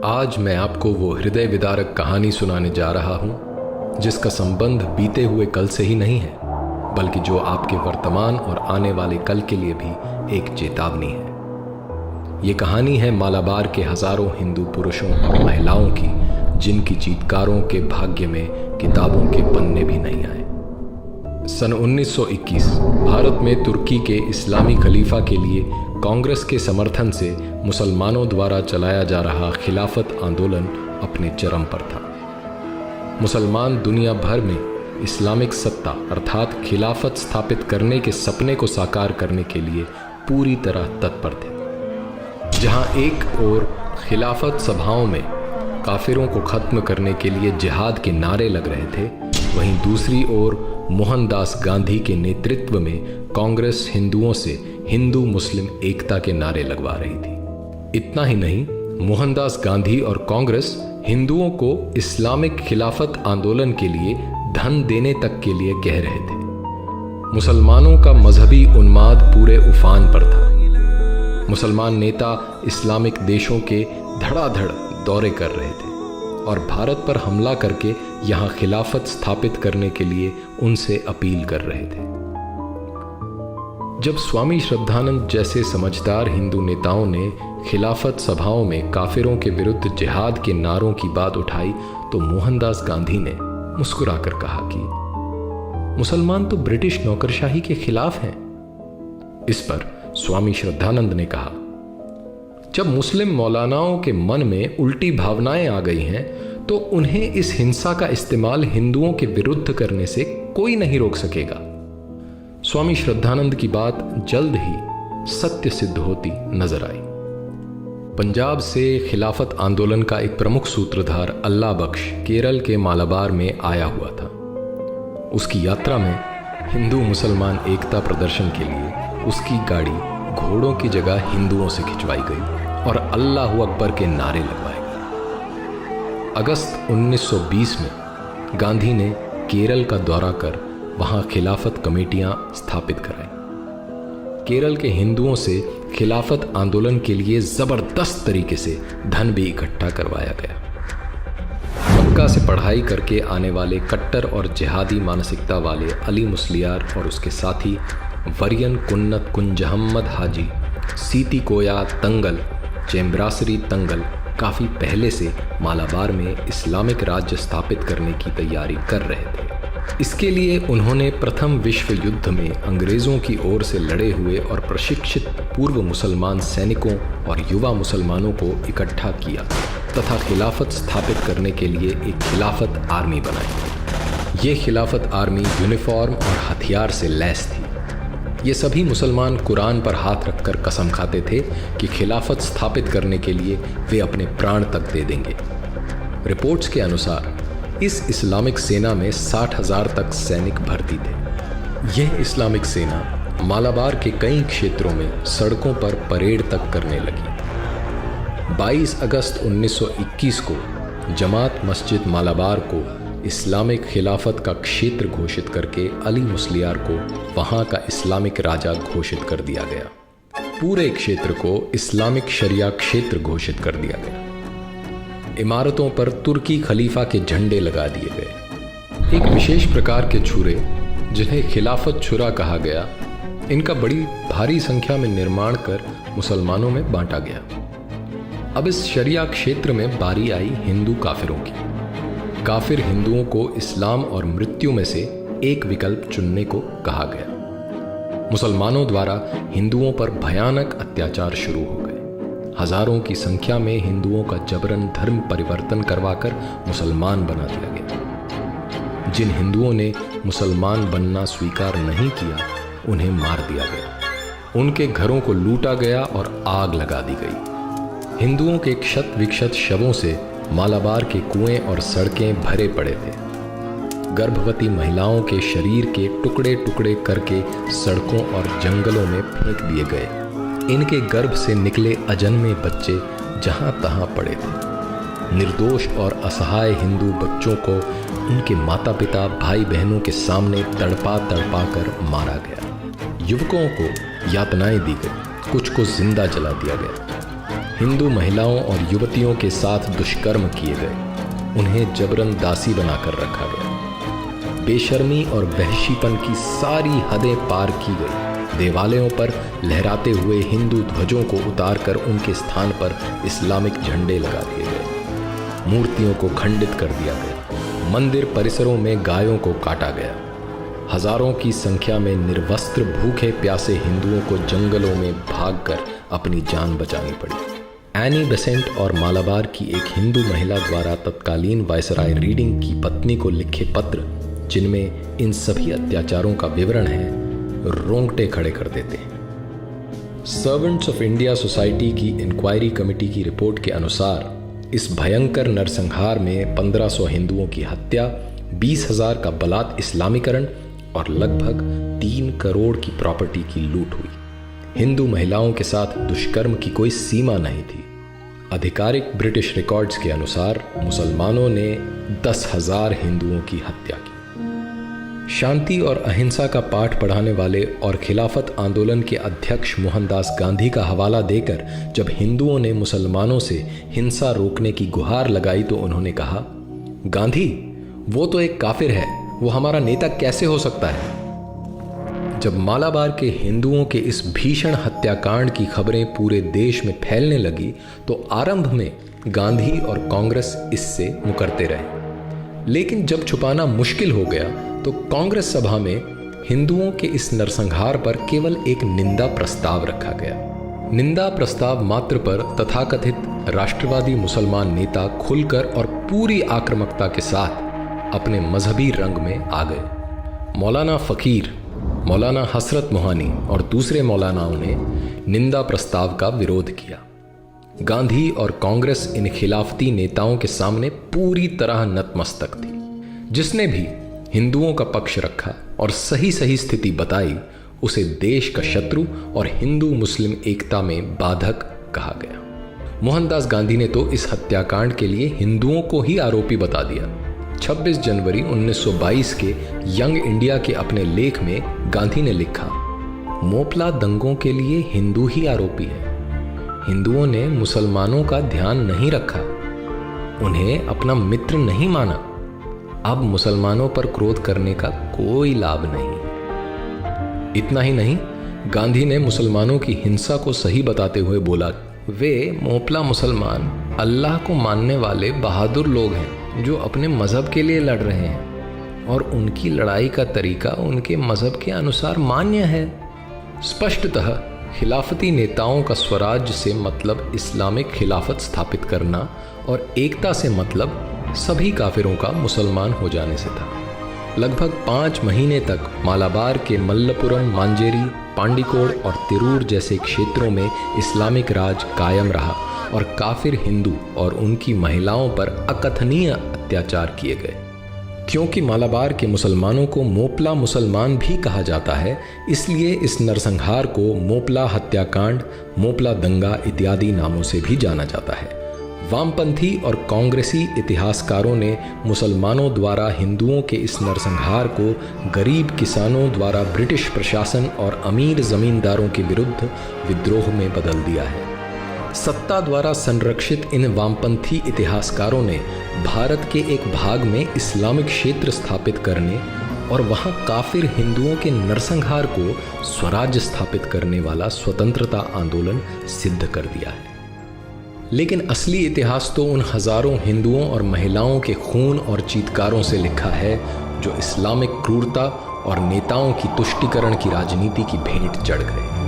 आज मैं आपको वो हृदय विदारक कहानी सुनाने जा रहा हूं जिसका संबंध बीते हुए कल से ही नहीं है, बल्कि जो आपके वर्तमान और आने वाले कल के लिए भी एक चेतावनी है। ये कहानी है मालाबार के हजारों हिंदू पुरुषों और महिलाओं की, जिनकी चीतकारों के भाग्य में किताबों के पन्ने भी नहीं आए। सन 1921 भारत में तुर्की के इस्लामी खलीफा के लिए कांग्रेस के समर्थन से मुसलमानों द्वारा चलाया जा रहा खिलाफत आंदोलन अपने चरम पर था। मुसलमान दुनिया भर में इस्लामिक सत्ता अर्थात खिलाफत स्थापित करने के सपने को साकार करने के लिए पूरी तरह तत्पर थे। जहां एक ओर खिलाफत सभाओं में काफिरों को खत्म करने के लिए जिहाद के नारे लग रहे थे, वहीं दूसरी ओर मोहनदास गांधी के नेतृत्व में कांग्रेस हिंदुओं से हिंदू मुस्लिम एकता के नारे लगवा रही थी। इतना ही नहीं, मोहनदास गांधी और कांग्रेस हिंदुओं को इस्लामिक खिलाफत आंदोलन के लिए धन देने तक के लिए कह रहे थे। मुसलमानों का मजहबी उन्माद पूरे उफान पर था। मुसलमान नेता इस्लामिक देशों के धड़ाधड़ दौरे कर रहे थे और भारत पर हमला करके यहाँ खिलाफत स्थापित करने के लिए उनसे अपील कर रहे थे। जब स्वामी श्रद्धानंद जैसे समझदार हिंदू नेताओं ने खिलाफत सभाओं में काफिरों के विरुद्ध जिहाद के नारों की बात उठाई तो मोहनदास गांधी ने मुस्कुराकर कहा कि मुसलमान तो ब्रिटिश नौकरशाही के खिलाफ हैं। इस पर स्वामी श्रद्धानंद ने कहा, जब मुस्लिम मौलानाओं के मन में उल्टी भावनाएं आ गई हैं तो उन्हें इस हिंसा का इस्तेमाल हिंदुओं के विरुद्ध करने से कोई नहीं रोक सकेगा। स्वामी श्रद्धानंद की बात जल्द ही सत्य सिद्ध होती नजर आई। पंजाब से खिलाफत आंदोलन का एक प्रमुख सूत्रधार अल्लाह बख्श केरल के मालाबार में आया हुआ था। उसकी यात्रा में हिंदू मुसलमान एकता प्रदर्शन के लिए उसकी गाड़ी घोड़ों की जगह हिंदुओं से खिंचवाई गई और अल्लाहू अकबर के नारे लगवाए गए। अगस्त 1920 में गांधी ने केरल का दौरा कर वहां खिलाफत कमेटियां स्थापित कराई। केरल के हिंदुओं से खिलाफत आंदोलन के लिए जबरदस्त तरीके से धन भी इकट्ठा करवाया गया। मक्का से पढ़ाई करके आने वाले कट्टर और जिहादी मानसिकता वाले अली मुस्लियार और उसके साथी वरियन कुन्नत कुंजहम्मद हाजी, सीती कोया तंगल, चेम्ब्रासरी तंगल काफ़ी पहले से मालाबार में इस्लामिक राज्य स्थापित करने की तैयारी कर रहे थे। इसके लिए उन्होंने प्रथम विश्व युद्ध में अंग्रेज़ों की ओर से लड़े हुए और प्रशिक्षित पूर्व मुसलमान सैनिकों और युवा मुसलमानों को इकट्ठा किया तथा खिलाफत स्थापित करने के लिए एक खिलाफत आर्मी बनाई। ये खिलाफत आर्मी यूनिफॉर्म और हथियार से लैस थी। ये सभी मुसलमान कुरान पर हाथ रखकर कसम खाते थे कि खिलाफत स्थापित करने के लिए वे अपने प्राण तक दे देंगे। रिपोर्ट्स के अनुसार इस इस्लामिक सेना में 60,000 तक सैनिक भर्ती थे। यह इस्लामिक सेना मालाबार के कई क्षेत्रों में सड़कों पर परेड तक करने लगी। 22 अगस्त 1921 को जमात मस्जिद मालाबार को इस्लामिक खिलाफत का क्षेत्र घोषित करके अली मुस्लियार को वहां का इस्लामिक राजा घोषित कर दिया गया। पूरे क्षेत्र को इस्लामिक शरिया क्षेत्र घोषित कर दिया गया। इमारतों पर तुर्की खलीफा के झंडे लगा दिए गए। एक विशेष प्रकार के छुरे, जिन्हें खिलाफत छुरा कहा गया, इनका बड़ी भारी संख्या में निर्माण कर मुसलमानों में बांटा गया। अब इस शरिया क्षेत्र में बारी आई हिंदू काफिरों की। काफिर हिंदुओं को इस्लाम और मृत्यु में से एक विकल्प चुनने को कहा गया। मुसलमानों द्वारा हिंदुओं पर भयानक अत्याचार शुरू हो गए। हजारों की संख्या में हिंदुओं का जबरन धर्म परिवर्तन करवाकर मुसलमान बना दिया गया। जिन हिंदुओं ने मुसलमान बनना स्वीकार नहीं किया, उन्हें मार दिया गया। उनके घरों को लूटा गया और आग लगा दी गई। हिंदुओं के क्षत विक्षत शवों से मालाबार के कुएं और सड़कें भरे पड़े थे। गर्भवती महिलाओं के शरीर के टुकड़े टुकड़े करके सड़कों और जंगलों में फेंक दिए गए। इनके गर्भ से निकले अजन्मे बच्चे जहां तहां पड़े थे। निर्दोष और असहाय हिंदू बच्चों को उनके माता पिता भाई बहनों के सामने तड़पा तड़पा कर मारा गया। युवकों को यातनाएं दी गई, कुछ को जिंदा जला दिया गया। हिंदू महिलाओं और युवतियों के साथ दुष्कर्म किए गए, उन्हें जबरन दासी बनाकर रखा गया। बेशर्मी और वहशीपन की सारी हदें पार की गई। देवालयों पर लहराते हुए हिंदू ध्वजों को उतारकर उनके स्थान पर इस्लामिक झंडे लगा दिए गए। मूर्तियों को खंडित कर दिया गया। मंदिर परिसरों में गायों को काटा गया। हजारों की संख्या में निर्वस्त्र भूखे प्यासे हिंदुओं को जंगलों में भागकर अपनी जान बचानी पड़ी। एनी बेसेंट और मालाबार की एक हिंदू महिला द्वारा तत्कालीन वायसराय रीडिंग की पत्नी को लिखे पत्र, जिनमें इन सभी अत्याचारों का विवरण है, रोंगटे खड़े कर देते हैं। सर्वेंट्स ऑफ इंडिया सोसाइटी की इंक्वायरी कमेटी की रिपोर्ट के अनुसार इस भयंकर नरसंहार में 1500 हिंदुओं की हत्या, 20,000 का बलात् इस्लामीकरण और लगभग 3 करोड़ की प्रॉपर्टी की लूट हुई। हिंदू महिलाओं के साथ दुष्कर्म की कोई सीमा नहीं थी। आधिकारिक ब्रिटिश रिकॉर्ड्स के अनुसार मुसलमानों ने 10,000 हिंदुओं की हत्या की। शांति और अहिंसा का पाठ पढ़ाने वाले और खिलाफत आंदोलन के अध्यक्ष मोहनदास गांधी का हवाला देकर जब हिंदुओं ने मुसलमानों से हिंसा रोकने की गुहार लगाई तो उन्होंने कहा, गांधी वो तो एक काफिर है, वो हमारा नेता कैसे हो सकता है। जब मालाबार के हिंदुओं के इस भीषण हत्याकांड की खबरें पूरे देश में फैलने लगी तो आरंभ में गांधी और कांग्रेस इससे मुकरते रहे। लेकिन जब छुपाना मुश्किल हो गया तो कांग्रेस सभा में हिंदुओं के इस नरसंहार पर केवल एक निंदा प्रस्ताव रखा गया। निंदा प्रस्ताव मात्र पर तथाकथित राष्ट्रवादी मुसलमान नेता खुलकर और पूरी आक्रामकता के साथ अपने मजहबी रंग में आ गए। मौलाना फकीर, मौलाना हसरत मोहानी और दूसरे मौलानाओं ने निंदा प्रस्ताव का विरोध किया। गांधी और कांग्रेस इन खिलाफती नेताओं के सामने पूरी तरह नतमस्तक थी। जिसने भी हिंदुओं का पक्ष रखा और सही सही स्थिति बताई, उसे देश का शत्रु और हिंदू मुस्लिम एकता में बाधक कहा गया। मोहनदास गांधी ने तो इस हत्याकांड के लिए हिंदुओं को ही आरोपी बता दिया। 26 जनवरी 1922 के यंग इंडिया के अपने लेख में गांधी ने लिखा, मोपला दंगों के लिए हिंदू ही आरोपी है। हिंदुओं ने मुसलमानों का ध्यान नहीं रखा, उन्हें अपना मित्र नहीं माना। अब मुसलमानों पर क्रोध करने का कोई लाभ नहीं। इतना ही नहीं, गांधी ने मुसलमानों की हिंसा को सही बताते हुए बोला, वे मोपला मुसलमान अल्लाह को मानने वाले बहादुर लोग हैं जो अपने मजहब के लिए लड़ रहे हैं और उनकी लड़ाई का तरीका उनके मजहब के अनुसार मान्य है। स्पष्टतः खिलाफती नेताओं का स्वराज्य से मतलब इस्लामिक खिलाफत स्थापित करना और एकता से मतलब सभी काफिरों का मुसलमान हो जाने से था। लगभग 5 महीने तक मालाबार के मल्लपुरम, मांजेरी, पांडिकोड और तिरूर जैसे क्षेत्रों में इस्लामिक राज कायम रहा और काफिर हिंदू और उनकी महिलाओं पर अकथनीय अत्याचार किए गए। क्योंकि मालाबार के मुसलमानों को मोपला मुसलमान भी कहा जाता है, इसलिए इस नरसंहार को मोपला हत्याकांड, मोपला दंगा इत्यादि नामों से भी जाना जाता है। वामपंथी और कांग्रेसी इतिहासकारों ने मुसलमानों द्वारा हिंदुओं के इस नरसंहार को गरीब किसानों द्वारा ब्रिटिश प्रशासन और अमीर जमींदारों के विरुद्ध विद्रोह में बदल दिया है। सत्ता द्वारा संरक्षित इन वामपंथी इतिहासकारों ने भारत के एक भाग में इस्लामिक क्षेत्र स्थापित करने और वहां काफिर हिंदुओं के नरसंहार को स्वराज्य स्थापित करने वाला स्वतंत्रता आंदोलन सिद्ध कर दिया है। लेकिन असली इतिहास तो उन हजारों हिंदुओं और महिलाओं के खून और चीत्कारों से लिखा है जो इस्लामिक क्रूरता और नेताओं की तुष्टीकरण की राजनीति की भेंट चढ़ गए।